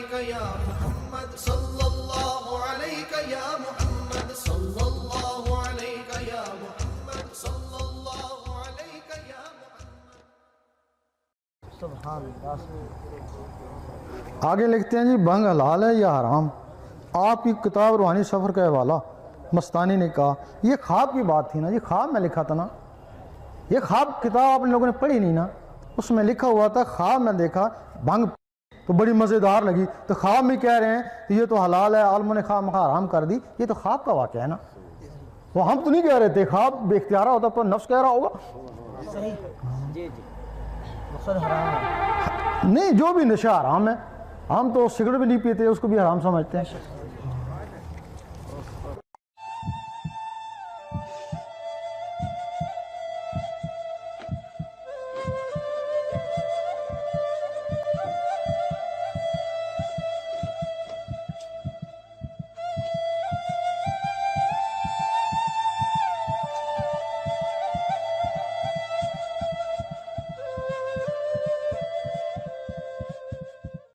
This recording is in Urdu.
علیک یا محمد صلی اللہ علیک یا محمد صلی اللہ علیک یا محمد صلی اللہ علیک یا محمد. سبحان اللہ. آگے لکھتے ہیں جی بھنگ حلال ہے یا حرام؟ آپ کی کتاب روحانی سفر کا حوالہ مستانی نے کہا. یہ خواب کی بات تھی نا، یہ خواب میں لکھا تھا نا، یہ خواب کتاب آپ لوگوں نے پڑھی نہیں نا، اس میں لکھا ہوا تھا خواب میں دیکھا بھنگ تو بڑی مزیدار لگی، تو خواب میں کہہ رہے ہیں کہ یہ تو حلال ہے، عالموں نے خواب حرام کر دی. یہ تو خواب کا واقعہ ہے نا، وہ ہم تو نہیں کہہ رہے تھے، خواب بے اختیارہ ہوتا تو نفس کہہ رہا ہوگا. صحیح. جی جی مقصد حرام ہے نہیں، جو بھی نشہ حرام ہے، ہم تو سگریٹ بھی نہیں پیتے، اس کو بھی حرام سمجھتے ہیں.